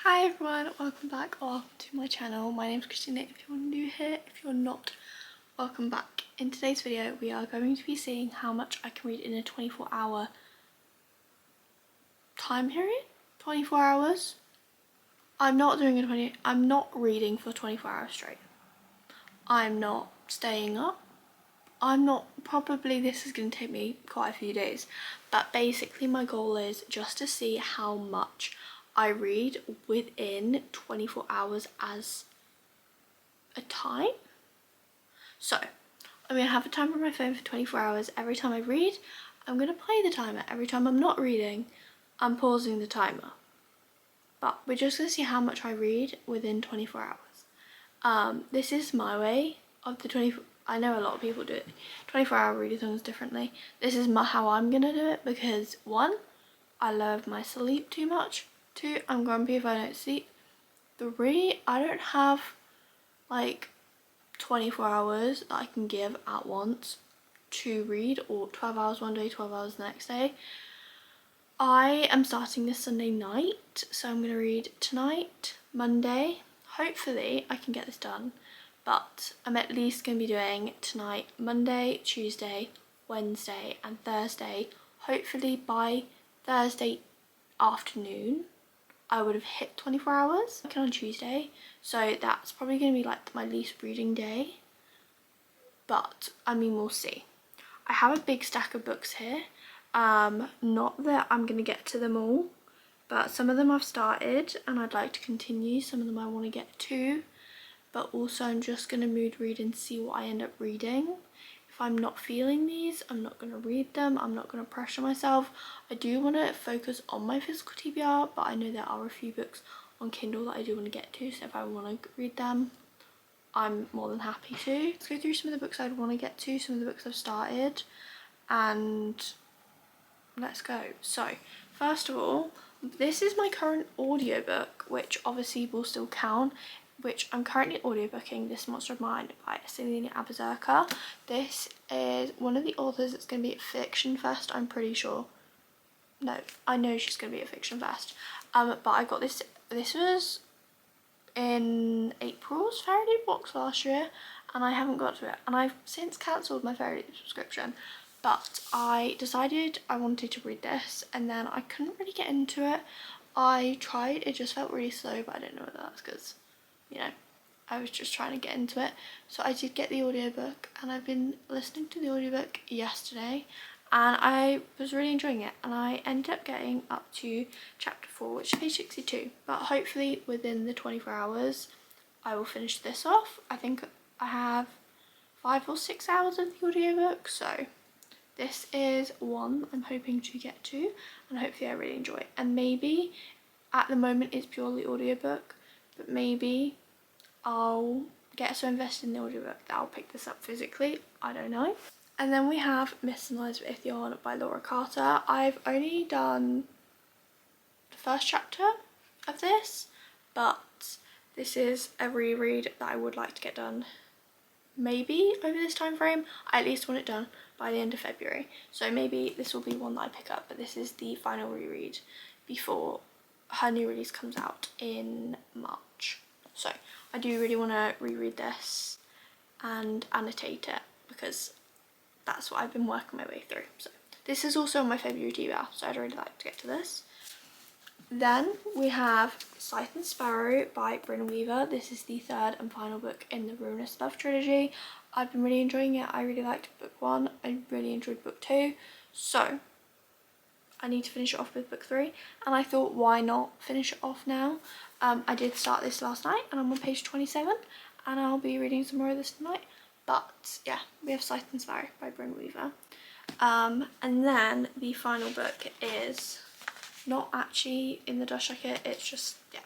Hi everyone, welcome back or welcome to my channel. My name is Christina. If you're new here, if you're not, welcome back. In today's video we are going to be seeing how much I can read in a 24-hour time period. 24 hours. I'm not reading for 24 hours straight. I'm not staying up. This is going to take me quite a few days, but basically my goal is just to see how much I read within 24 hours as a time. So I'm going to have a timer on my phone for 24 hours. Every time I read, I'm going to play the timer. Every time I'm not reading, I'm pausing the timer. But we're just going to see how much I read within 24 hours. This is my way of the 24. I know a lot of people do it 24-hour readathons differently. This is how I'm going to do it because 1, I love my sleep too much. 2, I'm grumpy if I don't sleep. 3, I don't have like 24 hours that I can give at once to read, or 12 hours one day, 12 hours the next day. I am starting this Sunday night, so I'm going to read tonight, Monday. Hopefully I can get this done, but I'm at least going to be doing tonight, Monday, Tuesday, Wednesday and Thursday. Hopefully by Thursday afternoon I would have hit 24 hours. On Tuesday, so that's probably going to be like my least reading day, but I mean we'll see. I have a big stack of books here. Not that I'm going to get to them all, but some of them I've started and I'd like to continue. Some of them I want to get to, but also I'm just going to mood read and see what I end up reading. If I'm not feeling these, I'm not going to read them. I'm not going to pressure myself. I do want to focus on my physical TBR, but I know there are a few books on Kindle that I do want to get to, so if I want to read them, I'm more than happy to. Let's go through some of the books I'd want to get to, some of the books I've started, and let's go. So first of all, this is my current audiobook, which obviously will still count, which I'm currently audiobooking, This Monster of Mine by Celine Abazurka. This is one of the authors that's going to be at Fiction Fest, I'm pretty sure. No, I know she's going to be at Fiction Fest. But I got this was in April's Fairytale box last year, and I haven't got to it, and I've since cancelled my Fairytale subscription. But I decided I wanted to read this, and then I couldn't really get into it. I tried, it just felt really slow, but I don't know whether that's because, you know, I was just trying to get into it. So I did get the audiobook, and I've been listening to the audiobook yesterday, and I was really enjoying it, and I ended up getting up to chapter 4, which is page 62. But hopefully within the 24 hours I will finish this off. I think I have 5 or 6 hours of the audiobook, so this is one I'm hoping to get to, and hopefully I really enjoy it. And maybe at the moment it's purely audiobook, but maybe I'll get so invested in the audiobook that I'll pick this up physically. I don't know. And then we have Miss and Elizabeth Yarn by Laura Carter. I've only done the first chapter of this, but this is a reread that I would like to get done maybe over this time frame. I at least want it done by the end of February, so maybe this will be one that I pick up, but this is the final reread before her new release comes out in March. So I do really want to reread this and annotate it because that's what I've been working my way through. So this is also on my February TBR, so I'd really like to get to this. Then we have Scythe and Sparrow by Brynn Weaver. This is the third and final book in the Ruinous Love trilogy. I've been really enjoying it. I really liked book 1. I really enjoyed book 2. So I need to finish it off with book 3. And I thought, why not finish it off now? I did start this last night and I'm on page 27. And I'll be reading some more of this tonight. But yeah, we have Scythe and Sparrow by Brynn Weaver. And then the final book is not actually in the dust jacket, it's just, yeah.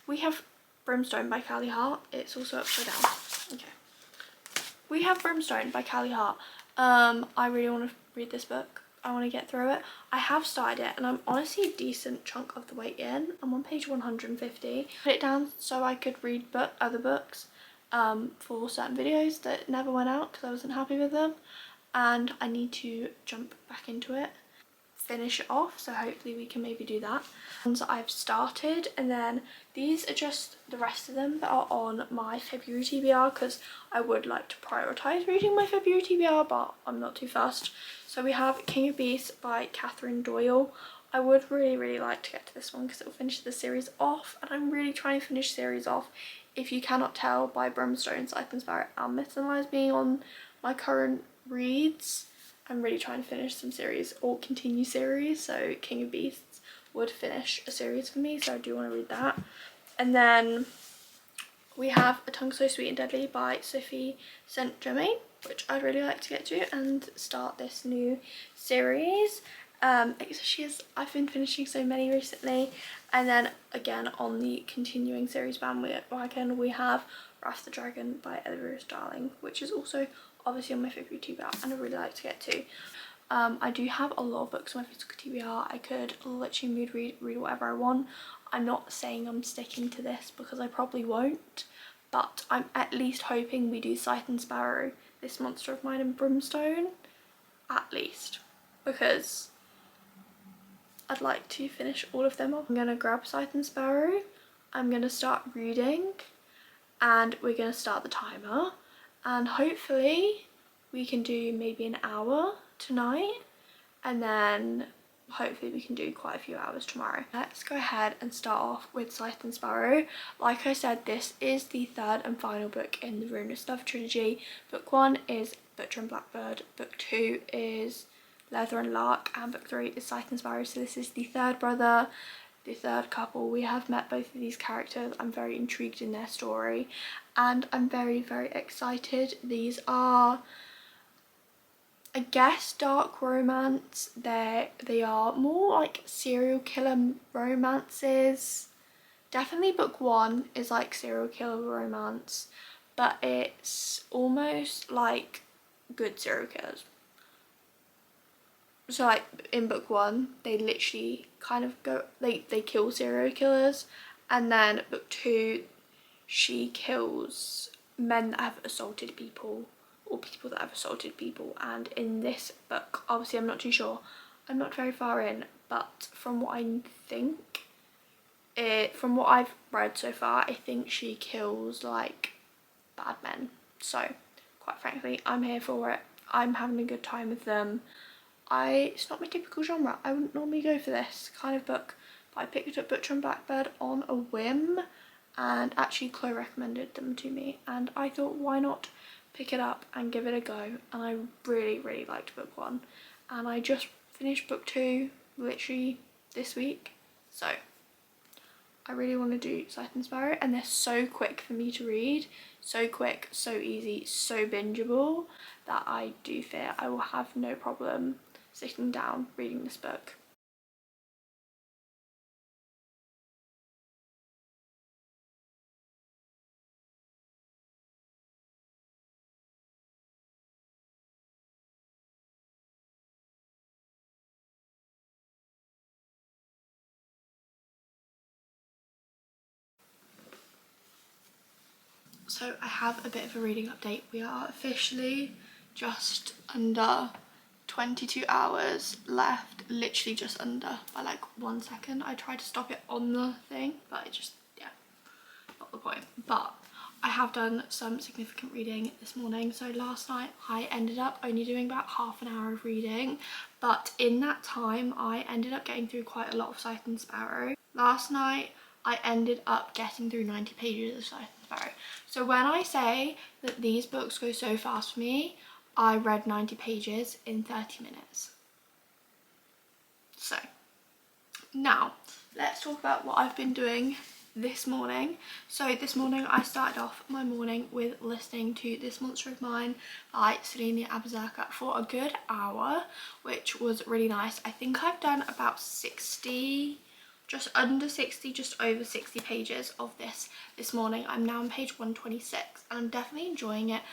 We have Brimstone by Callie Hart. It's also upside down. Okay. We have Brimstone by Callie Hart. I really want to read this book. I want to get through it. I have started it and I'm honestly a decent chunk of the way in. I'm on page 150. Put it down so I could read other books for certain videos that never went out because I wasn't happy with them, and I need to jump back into it. finish it off, so hopefully we can maybe do that. Ones I've started, and then these are just the rest of them that are on my February TBR, because I would like to prioritise reading my February TBR, but I'm not too fast. So we have King of Beasts by Catherine Doyle. I would really like to get to this one because it will finish the series off, and I'm really trying to finish series off. If you cannot tell by Brimstone, Scythe and Sparrow and Myths and Lies being on my current reads, I'm really trying to finish some series or continue series. So King of Beasts would finish a series for me, so I do want to read that. And then we have A Tongue So Sweet and Deadly by Sophie St. Germain, which I'd really like to get to and start this new series. I've been finishing so many recently. And then again on the continuing series bandwagon, we have Wrath the Dragon by Elvira Darling, which is also obviously on my February TBR and I really like to get to. I do have a lot of books on my physical TBR. I could literally mood read whatever I want. I'm not saying I'm sticking to this because I probably won't, but I'm at least hoping we do Scythe and Sparrow, this Monster of Mine and Brimstone, at least, because I'd like to finish all of them off. I'm gonna grab Scythe and Sparrow, I'm gonna start reading, and we're gonna start the timer, and hopefully we can do maybe an hour tonight, and then hopefully we can do quite a few hours tomorrow. Let's go ahead and start off with Scythe and Sparrow. Like I said, this is the third and final book in the Ruinous Love trilogy. Book 1 is Butcher and Blackbird, book 2 is Leather and Lark, and book 3 is Scythe and Sparrow. So this is the third brother, the third couple. We have met both of these characters. I'm very intrigued in their story and I'm very excited. These are, I guess, dark romance. They are more like serial killer romances. Definitely book 1 is like serial killer romance, but it's almost like good serial killers. So like in book 1 they literally kind of go, they kill serial killers, and then book 2 she kills men that have assaulted people or people that have assaulted people. And in this book, obviously I'm not too sure, I'm not very far in, but from what I think, from what I've read so far, I think she kills like bad men. So quite frankly, I'm here for it. I'm having a good time with them. It's not my typical genre. I wouldn't normally go for this kind of book, but I picked up Butcher and Blackbird on a whim, and actually Chloe recommended them to me, and I thought why not pick it up and give it a go. And I really liked book 1, and I just finished book 2 literally this week, so I really want to do Scythe and Sparrow, and they're so quick for me to read, so quick, so easy, so bingeable, that I do fear I will have no problem sitting down reading this book. So I have a bit of a reading update. We are officially just under 22 hours left, literally just under by like 1 second. I tried to stop it on the thing, but it just, yeah, not the point. But I have done some significant reading this morning. So last night I ended up only doing about half an hour of reading, but in that time I ended up getting through quite a lot of Scythe and Sparrow. Last night I ended up getting through 90 pages of Scythe and Sparrow. So when I say that these books go so fast for me, I read 90 pages in 30 minutes. So now let's talk about what I've been doing this morning. So this morning I started off my morning with listening to This Monster of Mine by Selena Abazerka for a good hour, which was really nice. I think I've done about 60, just under 60, just over 60 pages of this morning. I'm now on page 126 and I'm definitely enjoying it,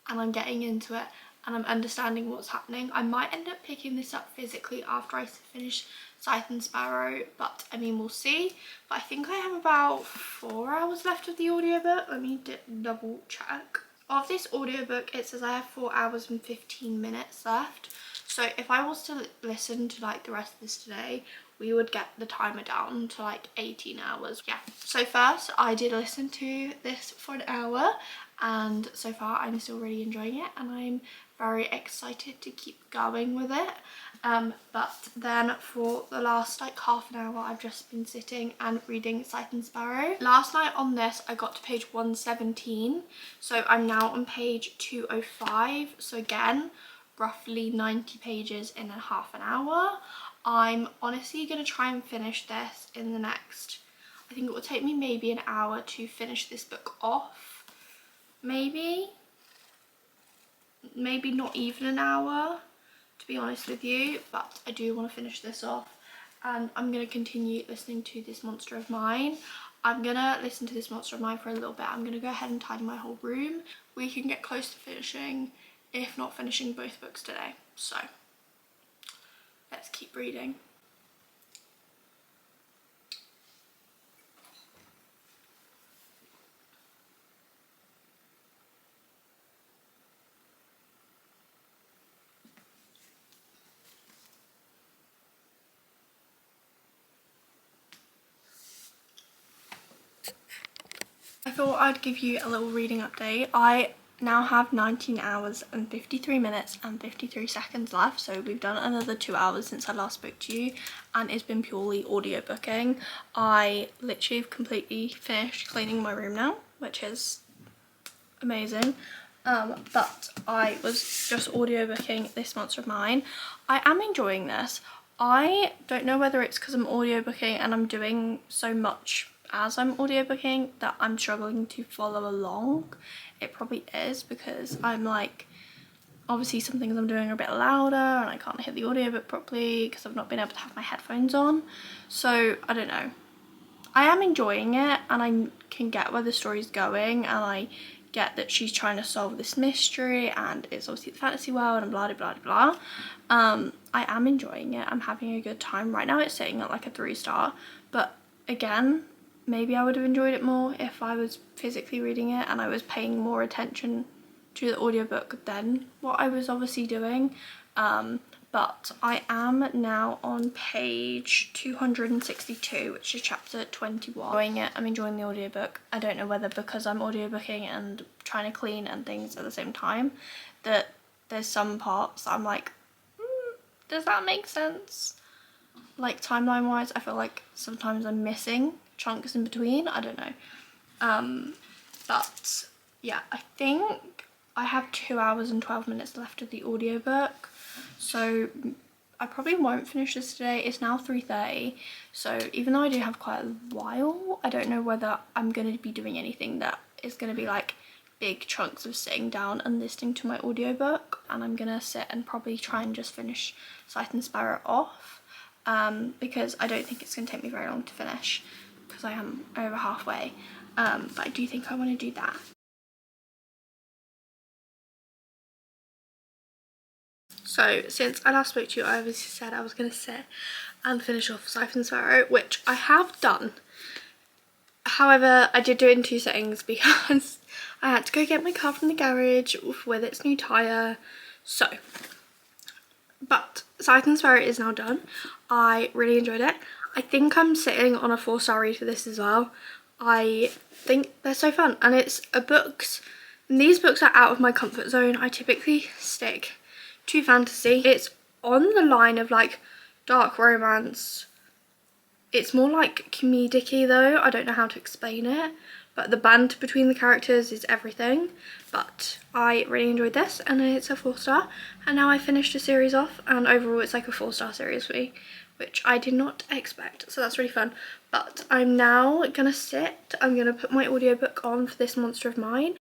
and I'm getting into it and I'm understanding what's happening. I might end up picking this up physically after I finish Scythe and Sparrow, but I mean, we'll see. But I think I have about 4 hours left of the audiobook. Let me double check. Of this audiobook, it says I have 4 hours and 15 minutes left. So if I was to listen to like the rest of this today, we would get the timer down to like 18 hours. Yeah, so first I did listen to this for an hour, and so far I'm still really enjoying it, and I'm very excited to keep going with it. But then for the last like half an hour I've just been sitting and reading Scythe and Sparrow. Last night on this I got to page 117, so I'm now on page 205, so again roughly 90 pages in a half an hour. I'm honestly going to try and finish this in the next, I think it will take me maybe an hour to finish this book off. Maybe not even an hour, to be honest with you, but I do want to finish this off, and I'm going to continue listening to This Monster of Mine. I'm going to listen to This Monster of Mine for a little bit. I'm going to go ahead and tidy my whole room. We can get close to finishing, if not finishing both books today. So let's keep reading. I thought I'd give you a little reading update. I now have 19 hours and 53 minutes and 53 seconds left, so we've done another 2 hours since I last spoke to you, and it's been purely audiobooking. I literally have completely finished cleaning my room now, which is amazing. But I was just audiobooking This Monster of Mine. I am enjoying this. I don't know whether it's because I'm audiobooking and I'm doing so much as I'm audiobooking that I'm struggling to follow along. It probably is because I'm like, obviously some things I'm doing are a bit louder and I can't hear the audiobook properly because I've not been able to have my headphones on. So I don't know. I am enjoying it, and I can get where the story's going, and I get that she's trying to solve this mystery, and it's obviously the fantasy world and blah blah blah blah. I am enjoying it. I'm having a good time. Right now it's sitting at like a 3-star, but again, maybe I would have enjoyed it more if I was physically reading it and I was paying more attention to the audiobook than what I was obviously doing. But I am now on page 262, which is chapter 21. Enjoying it. I'm enjoying the audiobook. I don't know whether because I'm audiobooking and trying to clean and things at the same time that there's some parts that I'm like, does that make sense? Like timeline wise, I feel like sometimes I'm missing chunks in between. I don't know. But yeah, I think I have 2 hours and 12 minutes left of the audiobook. So I probably won't finish this today. It's now 3:30, so even though I do have quite a while, I don't know whether I'm going to be doing anything that is going to be like big chunks of sitting down and listening to my audiobook. And I'm going to sit and probably try and just finish Scythe and Sparrow off, because I don't think it's going to take me very long to finish because I am over halfway, but I do think I want to do that. So since I last spoke to you, I obviously said I was going to sit and finish off Scythe and Sparrow, which I have done. However, I did do it in 2 sittings because I had to go get my car from the garage with its new tyre. So, but Scythe and Sparrow is now done. I really enjoyed it. I think I'm sitting on a 4-star read for this as well. I think they're so fun, and it's these books are out of my comfort zone. I typically stick to fantasy. It's on the line of like dark romance. It's more like comedic-y though. I don't know how to explain it, but the banter between the characters is everything. But I really enjoyed this, and it's a 4-star, and now I finished a series off, and overall it's like a 4-star series for me, which I did not expect, so that's really fun. But I'm now gonna sit, I'm gonna put my audiobook on for This Monster of Mine.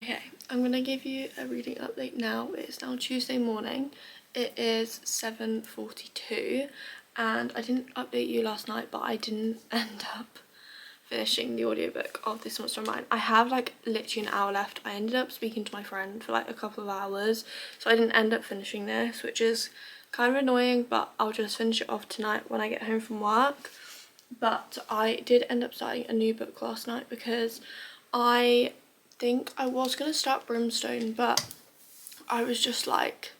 Okay, I'm gonna give you a reading update now. It's now Tuesday morning. It is 7:42, and I didn't update you last night, but I didn't end up finishing the audiobook of This Monster of Mine. I have like literally an hour left. I ended up speaking to my friend for like a couple of hours, so I didn't end up finishing this, which is kind of annoying, but I'll just finish it off tonight when I get home from work. But I did end up starting a new book last night because I think I was going to start Brimstone, but I was just like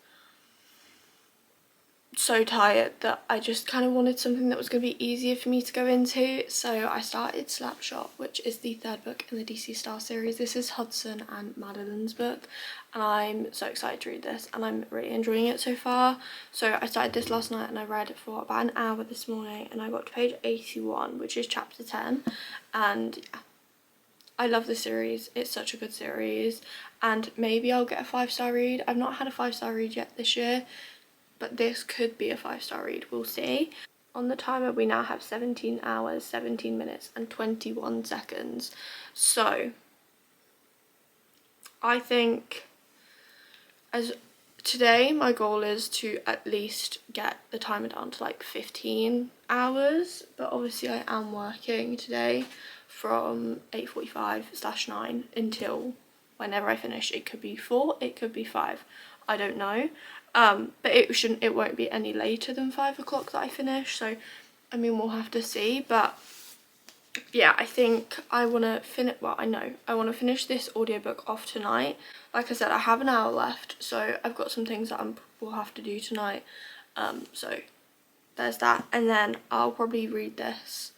so tired that I just kind of wanted something that was going to be easier for me to go into. So I started Slapshot, which is the third book in the DC Star series. This is Hudson and Madeline's book, and I'm so excited to read this, and I'm really enjoying it so far. So I started this last night and I read it for about an hour this morning, and I got to page 81, which is chapter 10, and yeah, I love the series. It's such a good series, and maybe I'll get a 5-star read. I've not had a 5-star read yet this year, but this could be a 5-star read, we'll see. On the timer we now have 17 hours, 17 minutes and 21 seconds. So I think as today my goal is to at least get the timer down to like 15 hours, but obviously I am working today from 8:45/9 until whenever I finish. It could be 4, it could be 5, I don't know. But it won't be any later than 5 o'clock that I finish, so I mean we'll have to see. But yeah, I think I want to finish, well I know I want to finish this audiobook off tonight. Like I said, I have an hour left, so I've got some things that we'll have to do tonight, so there's that. And then I'll probably read this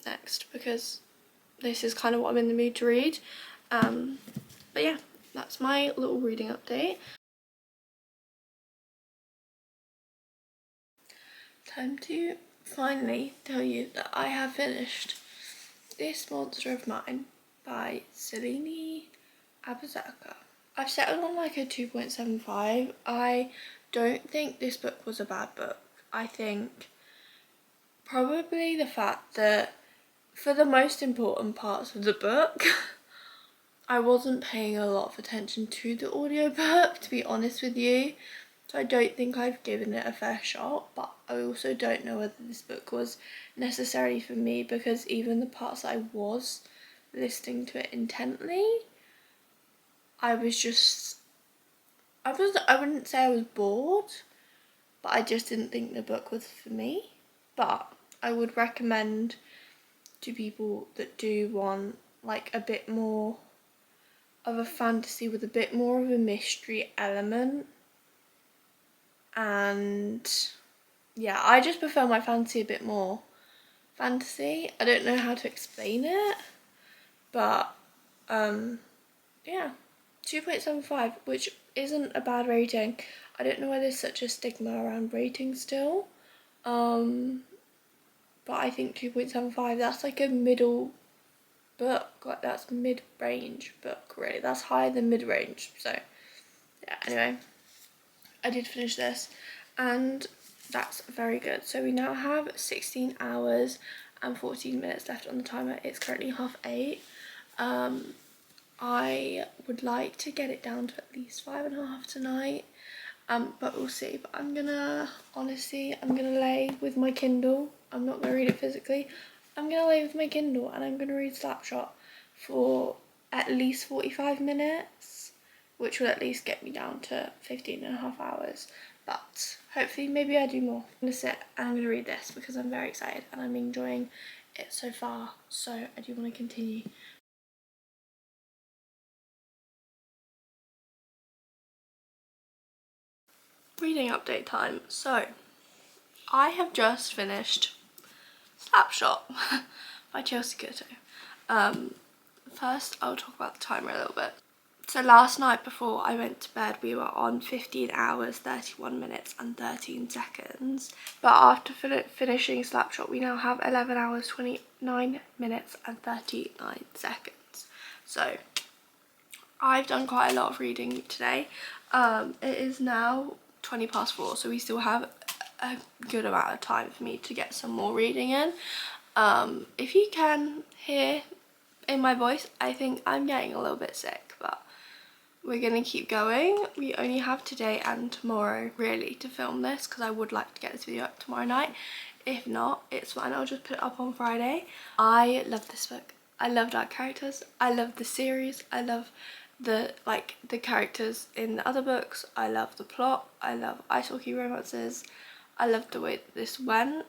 next, because this is kind of what I'm in the mood to read. But yeah, that's my little reading update. Time to finally tell you that I have finished This Monster of Mine by Celine Abazaka. I've settled on like a 2.75. I don't think this book was a bad book. I think probably the fact that for the most important parts of the book I wasn't paying a lot of attention to the audiobook, to be honest with you. So I don't think I've given it a fair shot, but I also don't know whether this book was necessarily for me, because even the parts that I was listening to it intently, I wouldn't say I was bored, but I just didn't think the book was for me. But I would recommend to people that do want like a bit more of a fantasy with a bit more of a mystery element. And yeah, I just prefer my fantasy a bit more fantasy. I don't know how to explain it, but yeah, 2.75, which isn't a bad rating. I don't know why there's such a stigma around ratings still, but I think 2.75, that's like a middle book, like that's mid-range book, really. That's higher than mid-range. So yeah, anyway, I did finish this and that's very good. So we now have 16 hours and 14 minutes left on the timer. It's currently 8:30. I would like to get it down to at least 5.5 tonight, but we'll see. But I'm gonna lay with my Kindle. I'm not gonna read it physically. I'm gonna lay with my Kindle and I'm gonna read Slapshot for at least 45 minutes, which will at least get me down to 15.5 hours. But hopefully maybe I do more. I'm gonna sit and I'm gonna read this because I'm very excited and I'm enjoying it so far, so I do want to continue. Reading update time. So I have just finished Slapshot by Chelsea Cotto. First I'll talk about the timer a little bit. So last night before I went to bed we were on 15 hours, 31 minutes and 13 seconds. But after finishing Slapshot we now have 11 hours, 29 minutes and 39 seconds. So I've done quite a lot of reading today. It is now 4:20, so we still have a good amount of time for me to get some more reading in. If you can hear in my voice, I think I'm getting a little bit sick, but we're gonna keep going. We only have today and tomorrow really to film this, because I would like to get this video up tomorrow night. If not, it's fine, I'll just put it up on Friday. I love this book. I love Dark Characters. I love the series. I love the characters in the other books. I love the plot. I love ice hockey romances. I love the way that this went.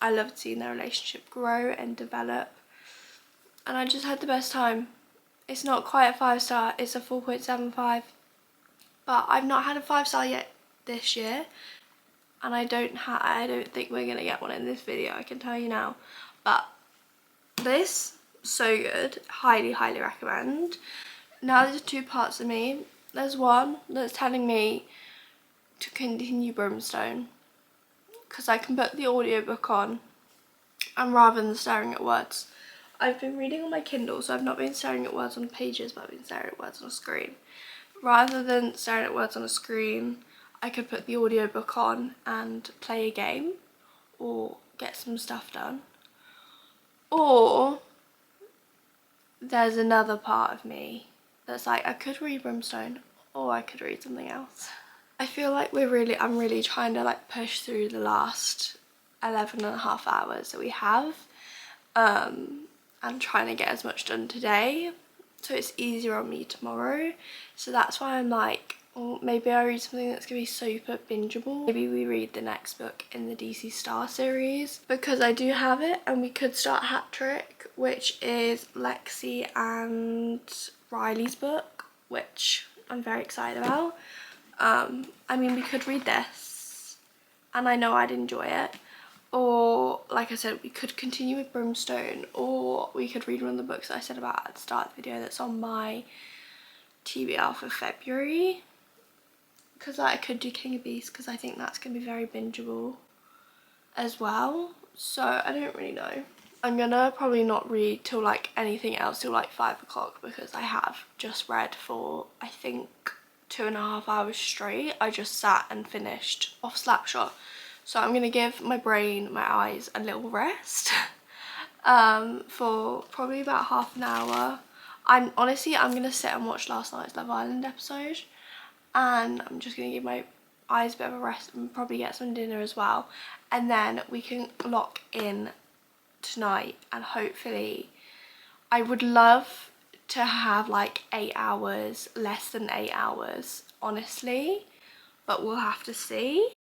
I loved seeing their relationship grow and develop. and I just had the best time. It's not quite a 5-star, it's a 4.75, but I've not had a 5-star yet this year, and I don't think we're gonna get one in this video, I can tell you now. But this, so good, highly recommend. Now there's 2 parts of me. There's one that's telling me to continue Brimstone, because I can put the audiobook on, and rather than staring at words, I've been reading on my Kindle, so I've not been staring at words on pages, but I've been staring at words on a screen. Rather than staring at words on a screen, I could put the audiobook on and play a game or get some stuff done. Or there's another part of me that's like, I could read Brimstone or I could read something else. I feel like I'm really trying to like push through the last 11.5 hours that we have. I'm trying to get as much done today so it's easier on me tomorrow. So that's why I'm like, well, maybe I read something that's gonna be super bingeable. Maybe we read the next book in the DC Star series, because I do have it, and we could start Hat Trick, which is Lexi and Riley's book, which I'm very excited about. I mean, we could read this and I know I'd enjoy it, or like I said, we could continue with Brimstone, or we could read one of the books that I said about at the start of the video that's on my TBR for February, because I could do King of Beasts, because I think that's going to be very bingeable as well. So I don't really know. I'm gonna probably not read till like anything else till like 5 o'clock, because I have just read for I think 2.5 hours straight. I just sat and finished off Slapshot. So I'm gonna give my brain, my eyes a little rest for probably about half an hour. I'm gonna sit and watch last night's Love Island episode, and I'm just gonna give my eyes a bit of a rest and probably get some dinner as well, and then we can lock in tonight. And hopefully, I would love to have like 8 hours, less than 8 hours honestly, but we'll have to see.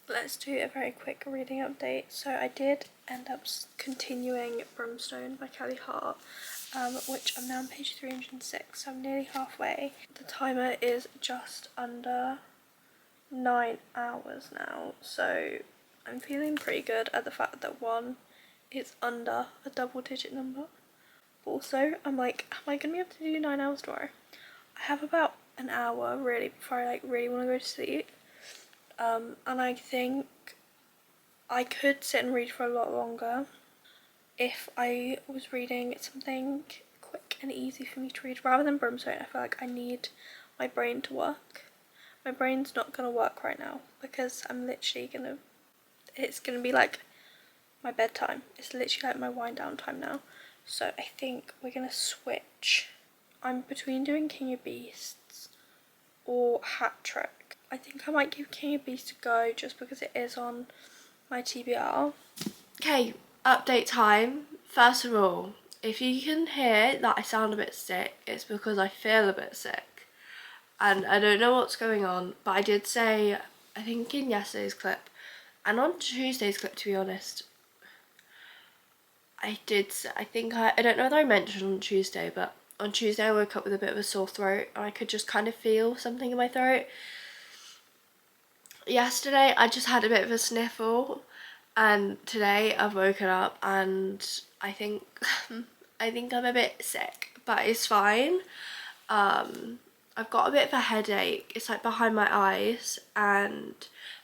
Let's do a very quick reading update. So I did end up continuing Brimstone by Kelly Hart, which I'm now on page 306, so I'm nearly halfway. The timer is just under 9 hours now, so I'm feeling pretty good at the fact that 1, it's under a double-digit number. Also, I'm like, am I gonna be able to do 9 hours tomorrow? I have about an hour really before I like really want to go to sleep. And I think I could sit and read for a lot longer if I was reading something quick and easy for me to read rather than Brimstone. I feel like I need my brain to work. My brain's not gonna work right now because I'm literally it's gonna be like my bedtime. It's literally like my wind down time now. So I think we're gonna switch. I'm between doing King of Beasts or Hat Trick. I think I might give King of Beasts a go just because it is on my TBR. Okay, update time. First of all, if you can hear that I sound a bit sick, it's because I feel a bit sick. And I don't know what's going on, but I did say, I think in yesterday's clip, and on Tuesday's clip to be honest, I don't know whether I mentioned on Tuesday, but on Tuesday I woke up with a bit of a sore throat and I could just kind of feel something in my throat. Yesterday I just had a bit of a sniffle, and today I've woken up and I think I'm a bit sick, but it's fine. I've got a bit of a headache. It's like behind my eyes and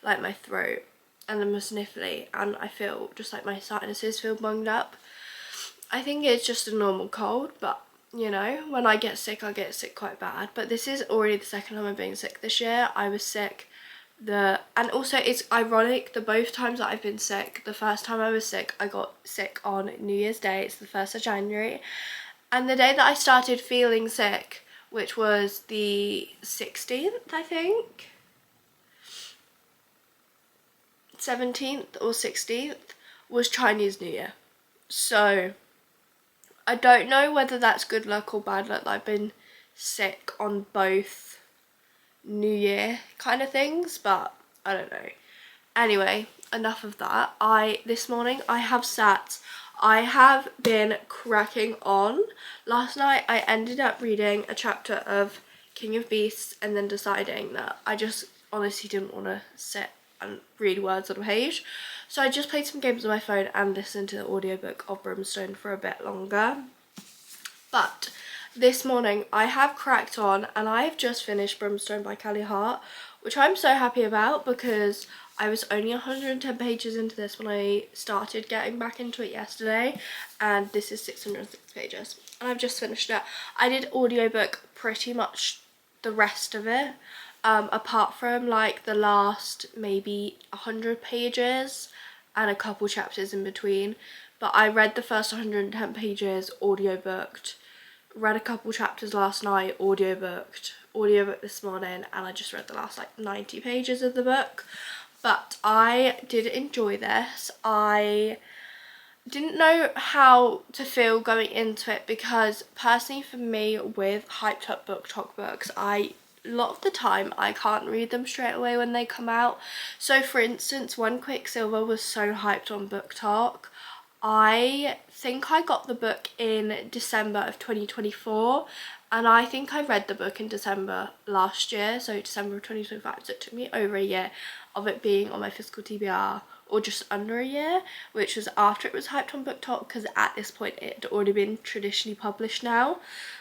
like my throat, and I'm sniffly, and I feel just like my sinuses feel bunged up. I think it's just a normal cold, but you know, when I get sick, I get sick quite bad. But this is already the second time I'm being sick this year. I was sick and also it's ironic, the both times that I've been sick, the first time I was sick, I got sick on New Year's Day, it's the 1st of January, and the day that I started feeling sick, which was the 16th, I think, 17th or 16th, was Chinese New Year. So I don't know whether that's good luck or bad luck that I've been sick on both New Year kind of things, but I don't know. Anyway, enough of that. This morning I have been cracking on. Last night I ended up reading a chapter of King of Beasts and then deciding that I just honestly didn't want to sit and read words on a page. So I just played some games on my phone and listened to the audiobook of Brimstone for a bit longer. But this morning I have cracked on and I have just finished Brimstone by Callie Hart, which I'm so happy about because I was only 110 pages into this when I started getting back into it yesterday, and this is 606 pages and I've just finished it. I did audiobook pretty much the rest of it, apart from like the last maybe 100 pages and a couple chapters in between. But I read the first 110 pages, audiobooked, read a couple chapters last night, audiobooked this morning, and I just read the last like 90 pages of the book. But I did enjoy this. I didn't know how to feel going into it because personally for me with hyped up book talk books, a lot of the time I can't read them straight away when they come out. So for instance, when Quicksilver was so hyped on Book Talk, I think I got the book in December of 2024, and I think I read the book in December last year, so December of 2025, so it took me over a year of it being on my physical TBR, or just under a year, which was after it was hyped on Book Talk, because at this point it had already been traditionally published now.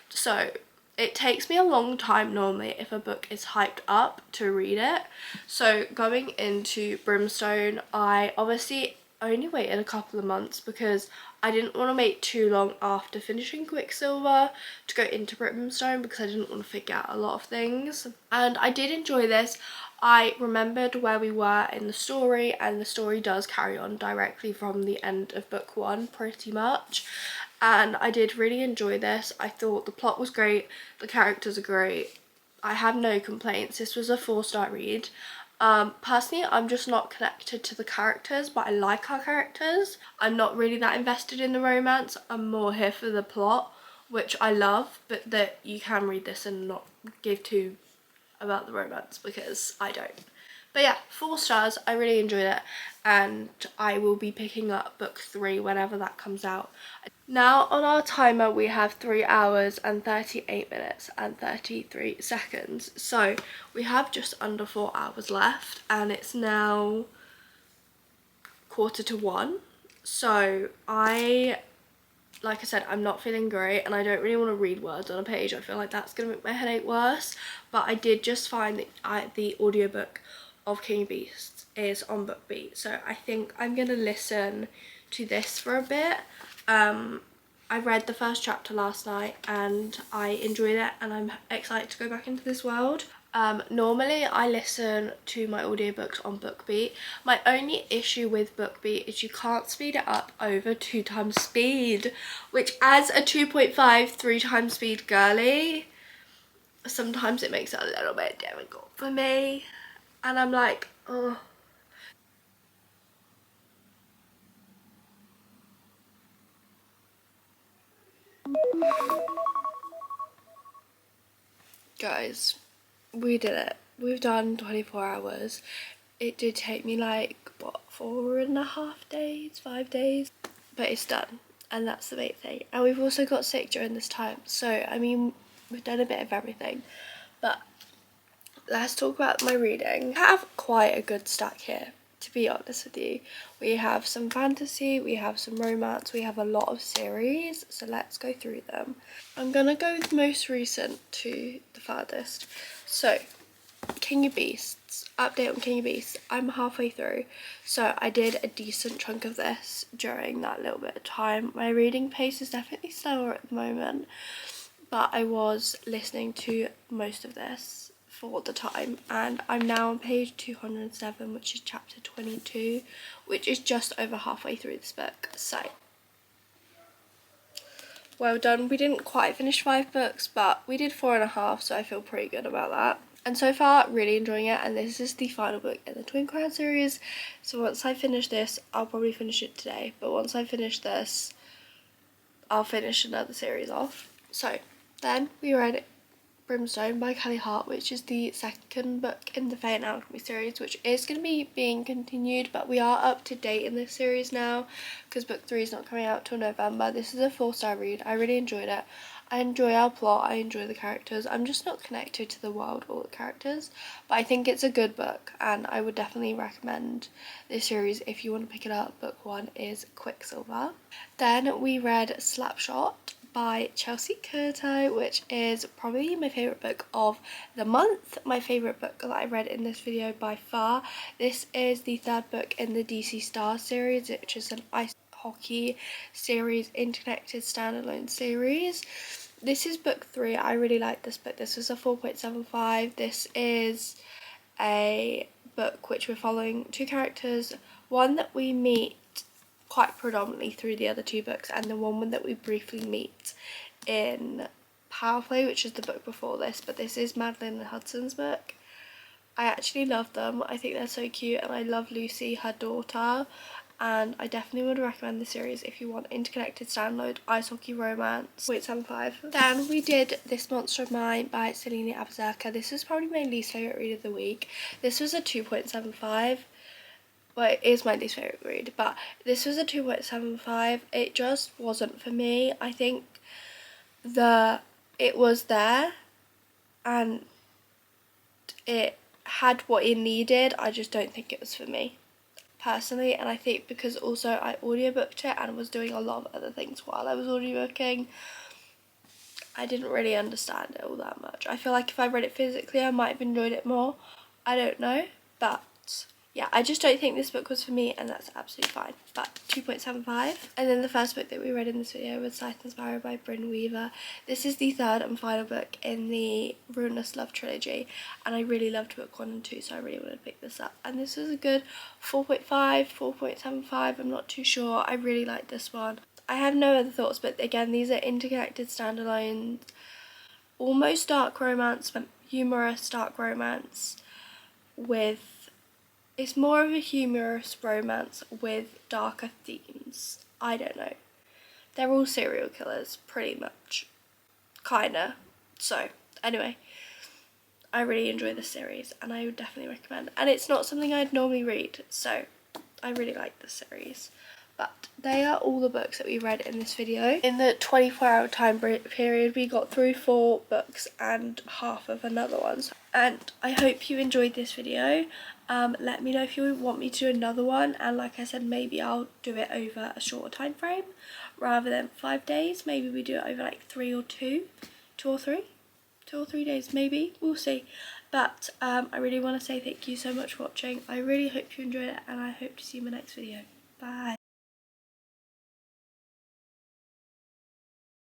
So it takes me a long time normally if a book is hyped up to read it. So going into Brimstone, I obviously only waited a couple of months because I didn't want to wait too long after finishing Quicksilver to go into Brimstone because I didn't want to forget a lot of things. And I did enjoy this. I remembered where we were in the story, and the story does carry on directly from the end of book 1 pretty much. And I did really enjoy this. I thought the plot was great, the characters are great. I have no complaints. This was a 4-star read. Personally, I'm just not connected to the characters, but I like our characters. I'm not really that invested in the romance. I'm more here for the plot, which I love, but that you can read this and not give two about the romance because I don't. But yeah, 4 stars. I really enjoyed it, and I will be picking up book 3 whenever that comes out. Now on our timer we have 3 hours and 38 minutes and 33 seconds. So we have just under 4 hours left, and it's now 1:45. So like I said, I'm not feeling great and I don't really want to read words on a page. I feel like that's going to make my headache worse. But I did just find that the audiobook of King of Beasts is on BookBeat. So I think I'm going to listen to this for a bit. I read the first chapter last night and I enjoyed it, and I'm excited to go back into this world. Normally I listen to my audiobooks on BookBeat. My only issue with BookBeat is you can't speed it up over 2 times speed, which as a 2.5, 3 times speed girly, sometimes it makes it a little bit difficult for me. And I'm like, oh. Guys, we did it. We've done 24 hours. It did take me like, what, 4.5 days, 5 days? But it's done, and that's the main thing. And we've also got sick during this time. So, I mean, we've done a bit of everything. But let's talk about my reading. I have quite a good stack here, to be honest with you. We have some fantasy, we have some romance, we have a lot of series, so let's go through them. I'm gonna go with most recent to the farthest. So, King of Beasts, update on King of Beasts. I'm halfway through, so I did a decent chunk of this during that little bit of time. My reading pace is definitely slower at the moment, but I was listening to most of this for the time, and I'm now on page 207, which is chapter 22, which is just over halfway through this book. So well done. We didn't quite finish 5 books, but we did 4.5, so I feel pretty good about that. And so far, really enjoying it, and this is the final book in the Twin Crown series. So once I finish this, I'll probably finish it today, but once I finish this, I'll finish another series off. So then we read Brimstone by Kelly Hart, which is the second book in the Fae and Alchemy series, which is going to be being continued, but we are up to date in this series now because book 3 is not coming out till November. This is a 4-star read. I really enjoyed it. I enjoy our plot, I enjoy the characters. I'm just not connected to the world or the characters, but I think it's a good book and I would definitely recommend this series if you want to pick it up. Book 1 is Quicksilver. Then we read Slapshot by Chelsea Curto, which is probably my favourite book of the month, my favourite book that I read in this video by far. This is the 3rd book in the DC Stars series, which is an ice hockey series, interconnected standalone series. This is book 3. I really like this book. This was a 4.75. This is a book which we're following 2 characters, one that we meet quite predominantly through the other 2 books, and the one that we briefly meet in Power Play, which is the book before this, but this is Madeline and Hudson's book. I actually love them. I think they're so cute, and I love Lucy, her daughter, and I definitely would recommend the series if you want interconnected standalone ice hockey romance. 0.75. Then we did This Monster of Mine by Selena Abzerka. This is probably my least favourite read of the week. This was a 2.75. Well, it is my least favourite read, but this was a 2.75. It just wasn't for me. I think it was there and it had what it needed. I just don't think it was for me personally, and I think because also I audiobooked it and was doing a lot of other things while I was audiobooking, I didn't really understand it all that much. I feel like if I read it physically I might have enjoyed it more. I don't know, but yeah, I just don't think this book was for me, and that's absolutely fine. But 2.75. And then the first book that we read in this video was Scythe and Sparrow by Bryn Weaver. This is the 3rd and final book in the Ruinous Love trilogy, and I really loved book 1 and 2, so I really wanted to pick this up. And this was a good 4.5, 4.75, I'm not too sure. I really liked this one. I have no other thoughts, but again, these are interconnected standalones, almost dark romance, but humorous dark romance with... It's more of a humorous romance with darker themes. I don't know. They're all serial killers, pretty much. Kinda. So, anyway. I really enjoy this series and I would definitely recommend. And it's not something I'd normally read, so I really like this series. But they are all the books that we read in this video. In the 24-hour time period, we got through 4 books and half of another one. And I hope you enjoyed this video. Let me know if you want me to do another one, and like I said, maybe I'll do it over a shorter time frame rather than 5 days. Maybe we do it over like 3 or 2 or 3 days, maybe, we'll see. But I really want to say thank you so much for watching. I really hope you enjoyed it, and I hope to see you in my next video. Bye.